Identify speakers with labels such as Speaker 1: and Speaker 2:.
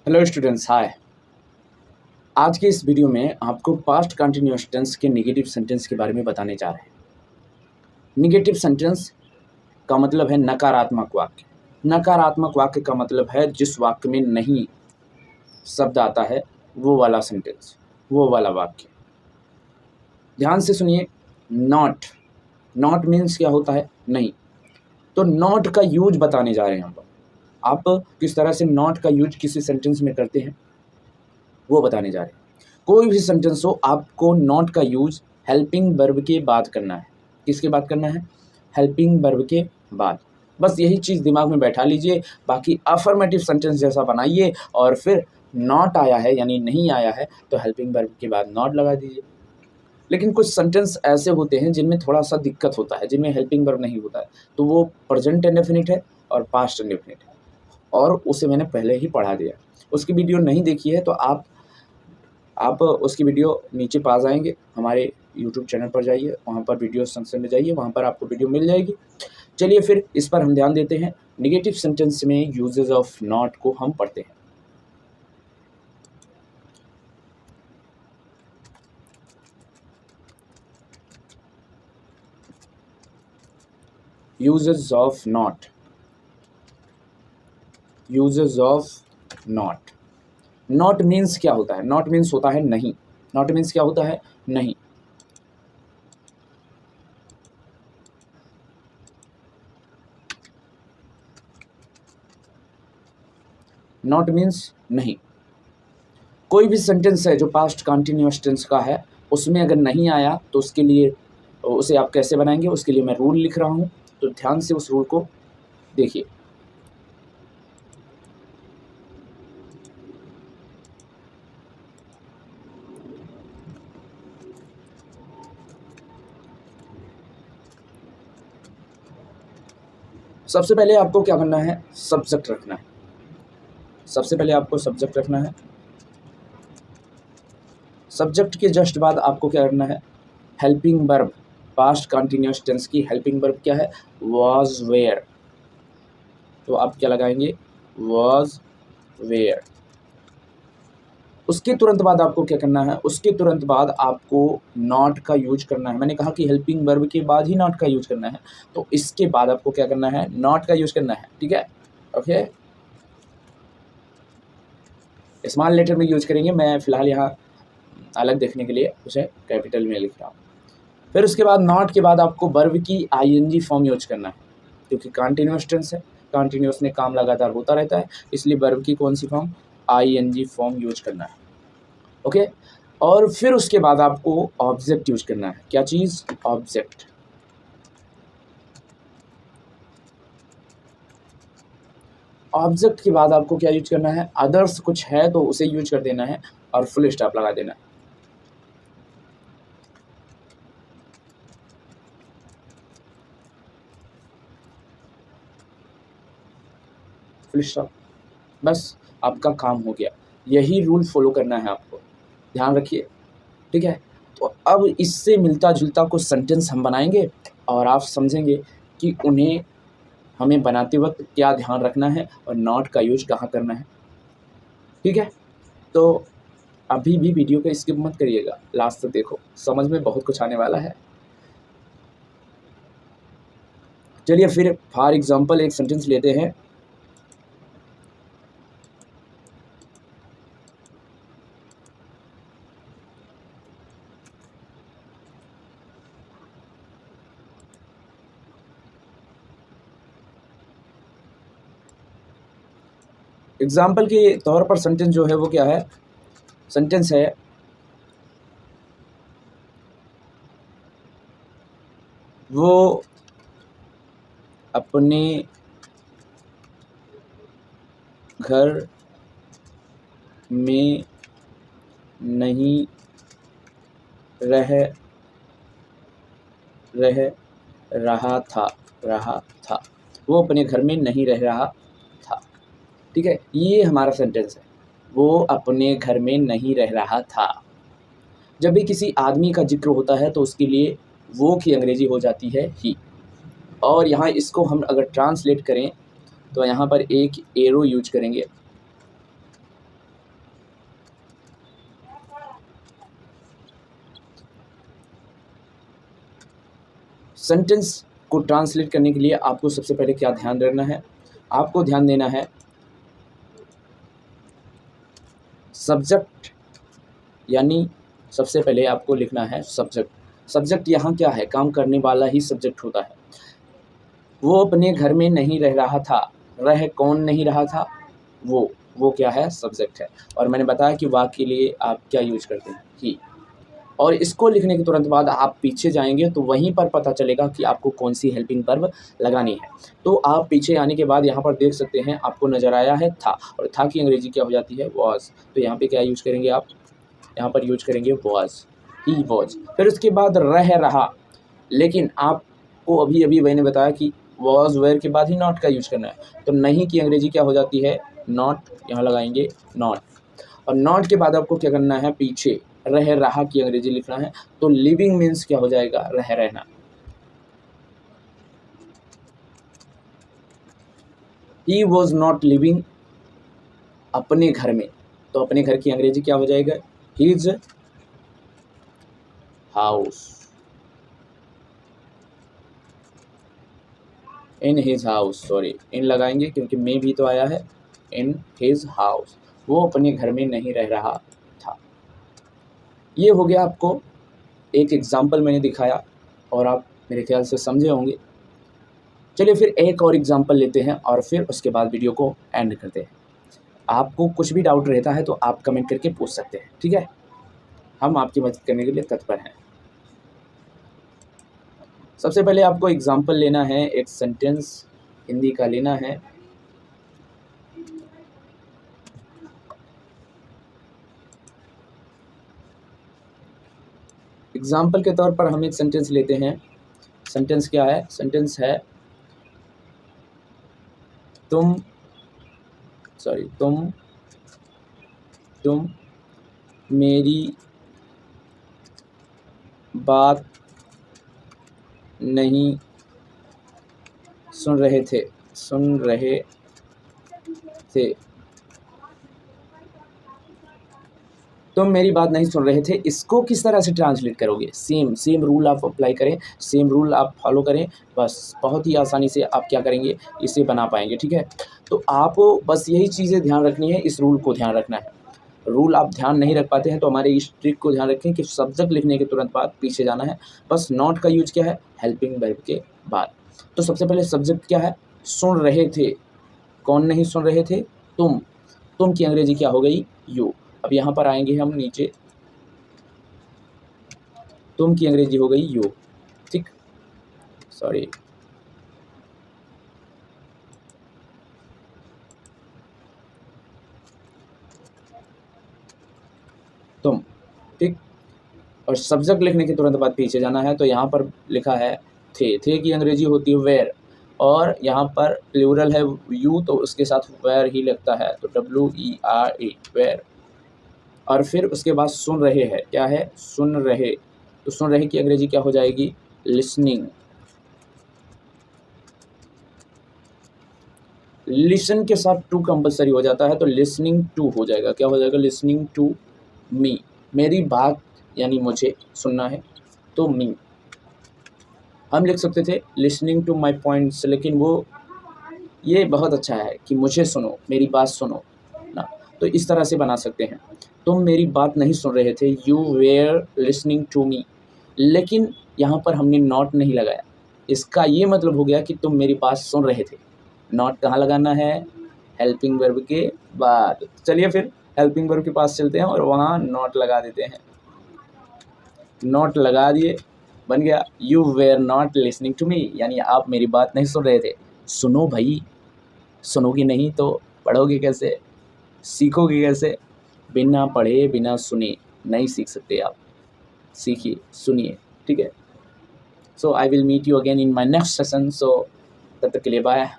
Speaker 1: Hello students, हाय। आज के इस वीडियो में आपको पास्ट कंटिन्यूअस टेंस के नेगेटिव सेंटेंस के बारे में बताने जा रहे हैं। नेगेटिव सेंटेंस का मतलब है नकारात्मक वाक्य। नकारात्मक वाक्य का मतलब है जिस वाक्य में नहीं शब्द आता है वो वाला सेंटेंस, वो वाला वाक्य। ध्यान से सुनिए। नॉट, नॉट मीन्स क्या होता है? नहीं। तो नॉट का यूज बताने जा रहे हैं हम लोग। आप किस तरह से नॉट का यूज किसी सेंटेंस में करते हैं वो बताने जा रहे हैं। कोई भी सेंटेंस हो, आपको नॉट का यूज हेल्पिंग वर्ब के बाद करना है। किसके बाद करना है? हेल्पिंग वर्ब के बाद। बस यही चीज़ दिमाग में बैठा लीजिए। बाकी अफर्मेटिव सेंटेंस जैसा बनाइए और फिर नॉट आया है यानी नहीं आया है तो हेल्पिंग वर्ब के बाद नॉट लगा दीजिए। लेकिन कुछ सेंटेंस ऐसे होते हैं जिनमें थोड़ा सा दिक्कत होता है, जिनमें हेल्पिंग वर्ब नहीं होता है, तो वो प्रेजेंट इंडेफिनिट है और पास्ट इंडेफिनिट है, और उसे मैंने पहले ही पढ़ा दिया। उसकी वीडियो नहीं देखी है तो आप उसकी वीडियो नीचे पास आएंगे, हमारे यूट्यूब चैनल पर जाइए, वहाँ पर वीडियो सेक्शन में जाइए, वहाँ पर आपको वीडियो मिल जाएगी। चलिए फिर इस पर हम ध्यान देते हैं। नेगेटिव सेंटेंस में यूजेस ऑफ नॉट को हम पढ़ते हैं। Uses of not, uses of not. Not means क्या होता है? नॉट मीन्स होता है नहीं। नॉट मीन्स क्या होता है? नहीं। नॉट मीन्स नहीं। कोई भी सेंटेंस है जो पास्ट कंटिन्यूअस टेंस का है, उसमें अगर नहीं आया तो उसके लिए उसे आप कैसे बनाएंगे, उसके लिए मैं रूल लिख रहा हूँ, तो ध्यान से उस रूल को देखिए। सबसे पहले आपको क्या करना है? सब्जेक्ट रखना है। सबसे पहले आपको सब्जेक्ट रखना है। सब्जेक्ट के जस्ट बाद आपको क्या करना है? Helping verb. Past continuous tense की हेल्पिंग वर्ब क्या है? Was, were. तो आप क्या लगाएंगे? Was, were. उसके तुरंत बाद आपको क्या करना है? उसके तुरंत बाद आपको नॉट का यूज करना है। मैंने कहा कि हेल्पिंग वर्ब के बाद ही नॉट का यूज करना है, तो इसके बाद आपको क्या करना है? नॉट का यूज करना है। ठीक है, ओके। स्मॉल लेटर में यूज करेंगे, मैं फिलहाल यहाँ अलग देखने के लिए उसे कैपिटल में लिख रहा हूँ। फिर उसके बाद नॉट के बाद आपको वर्ब की आईएनजी फॉर्म यूज करना है, क्योंकि कंटिन्यूअस टेंस है, कंटिन्यूअस में काम लगातार होता रहता है, इसलिए वर्ब की कौन सी फॉर्म? आईएनजी फॉर्म यूज करना है। ओके। और फिर उसके बाद आपको ऑब्जेक्ट यूज करना है। क्या चीज़? ऑब्जेक्ट। ऑब्जेक्ट के बाद आपको क्या यूज करना है? अदर्स कुछ है तो उसे यूज कर देना है और फुल स्टॉप लगा देना है। Full stop. बस आपका काम हो गया। यही रूल फॉलो करना है आपको, ध्यान रखिए। ठीक है। तो अब इससे मिलता जुलता कुछ सेंटेंस हम बनाएंगे और आप समझेंगे कि उन्हें हमें बनाते वक्त क्या ध्यान रखना है और नॉट का यूज कहाँ करना है। ठीक है। तो अभी भी वीडियो को स्किप मत करिएगा, लास्ट तक देखो, समझ में बहुत कुछ आने वाला है। चलिए फिर फॉर एग्जांपल एक सेंटेंस लेते हैं। एग्जाम्पल के तौर पर सेंटेंस जो है वो क्या है? सेंटेंस है वो अपने घर में नहीं रह रहा था। वो अपने घर में नहीं रह रहा था। ठीक है, ये हमारा सेंटेंस है। वो अपने घर में नहीं रह रहा था। जब भी किसी आदमी का जिक्र होता है तो उसके लिए वो की अंग्रेजी हो जाती है ही। और यहाँ इसको हम अगर ट्रांसलेट करें तो यहाँ पर एक एरो यूज करेंगे। सेंटेंस को ट्रांसलेट करने के लिए आपको सबसे पहले क्या ध्यान रखना है, आपको ध्यान देना है सब्जेक्ट, यानी सबसे पहले आपको लिखना है सब्जेक्ट। सब्जेक्ट यहाँ क्या है, काम करने वाला ही सब्जेक्ट होता है। वो अपने घर में नहीं रह रहा था, रह कौन नहीं रहा था, वो क्या है, सब्जेक्ट है। और मैंने बताया कि वाक्य के लिए आप क्या यूज करते हैं, ही। और इसको लिखने के तुरंत बाद आप पीछे जाएंगे तो वहीं पर पता चलेगा कि आपको कौन सी हेल्पिंग वर्ब लगानी है। तो आप पीछे आने के बाद यहाँ पर देख सकते हैं, आपको नज़र आया है था, और था की अंग्रेजी क्या हो जाती है, वॉज। तो यहाँ पे क्या यूज करेंगे आप, यहाँ पर यूज करेंगे वॉज, ही वॉज। फिर उसके बाद रह रहा, लेकिन आपको अभी अभी मैंने बताया कि वॉज वेयर के बाद ही नॉट का यूज करना है। तो नहीं की अंग्रेजी क्या हो जाती है, नॉट, यहाँ लगाएंगे नॉट। और नॉट के बाद आपको क्या करना है, पीछे रह रहा की अंग्रेजी लिखना है। तो लिविंग मीन्स क्या हो जाएगा, रह रहना। ही वॉज नॉट लिविंग अपने घर में, तो अपने घर की अंग्रेजी क्या हो जाएगा, his house, in his house, sorry इन लगाएंगे क्योंकि मे भी तो आया है, इन हिज हाउस, वो अपने घर में नहीं रह रहा था। ये हो गया, आपको एक एग्जाम्पल मैंने दिखाया और आप मेरे ख्याल से समझे होंगे। चलिए फिर एक और एग्जाम्पल लेते हैं और फिर उसके बाद वीडियो को एंड करते हैं। आपको कुछ भी डाउट रहता है तो आप कमेंट करके पूछ सकते हैं, ठीक है, हम आपकी मदद करने के लिए तत्पर हैं। सबसे पहले आपको एग्जाम्पल लेना है, एक सेंटेंस हिंदी का लेना है। एग्जाम्पल के तौर पर हम एक सेंटेंस लेते हैं। सेंटेंस क्या है, सेंटेंस है तुम मेरी बात नहीं सुन रहे थे, तुम मेरी बात नहीं सुन रहे थे। इसको किस तरह से ट्रांसलेट करोगे, सेम रूल आप अप्लाई करें, सेम रूल आप फॉलो करें, बस बहुत ही आसानी से आप क्या करेंगे, इसे बना पाएंगे, ठीक है। तो आपको बस यही चीज़ें ध्यान रखनी है, इस रूल को ध्यान रखना है। रूल आप ध्यान नहीं रख पाते हैं तो हमारे इस ट्रिक को ध्यान रखें कि सब्जेक्ट लिखने के तुरंत बाद पीछे जाना है। बस नॉट का यूज क्या है, हेल्पिंग वर्ब के बाद। तो सबसे पहले सब्जेक्ट क्या है, सुन रहे थे, कौन नहीं सुन रहे थे, तुम की अंग्रेजी क्या हो गई, यू। अब यहाँ पर आएंगे हम नीचे, तुम की अंग्रेजी हो गई यू, ठीक, सॉरी, तुम, ठीक। और सब्जेक्ट लिखने के तुरंत बाद पीछे जाना है, तो यहाँ पर लिखा है थे की अंग्रेजी होती है वेयर, और यहाँ पर प्लूरल है यू, तो उसके साथ वेयर ही लगता है, तो WERE, वेयर। और फिर उसके बाद सुन रहे हैं, क्या है, सुन रहे, तो सुन रहे की अंग्रेजी क्या हो जाएगी, लिसनिंग। लिसन के साथ टू कंपलसरी हो जाता है, तो लिसनिंग टू हो जाएगा, क्या हो जाएगा, लिसनिंग टू मी, मेरी बात यानी मुझे सुनना है, तो मी। हम लिख सकते थे लिसनिंग टू माई पॉइंट्स, लेकिन वो ये बहुत अच्छा है कि मुझे सुनो, मेरी बात सुनो ना, तो इस तरह से बना सकते हैं। तुम मेरी बात नहीं सुन रहे थे, you were listening to me, लेकिन यहाँ पर हमने नॉट नहीं लगाया। इसका ये मतलब हो गया कि तुम मेरी बात सुन रहे थे। नॉट कहाँ लगाना है, हेल्पिंग वर्ब के बाद। चलिए फिर हेल्पिंग वर्ब के पास चलते हैं और वहाँ नॉट लगा देते हैं। नॉट लगा दिए, बन गया you were not listening to me, यानी आप मेरी बात नहीं सुन रहे थे। सुनो भाई, सुनोगे नहीं तो पढ़ोगे कैसे, सीखोगे कैसे, बिना पढ़े बिना सुने नहीं सीख सकते आप, सीखिए, सुनिए, ठीक है। So I will meet you again in my next session, so तब तक के लिए बाय।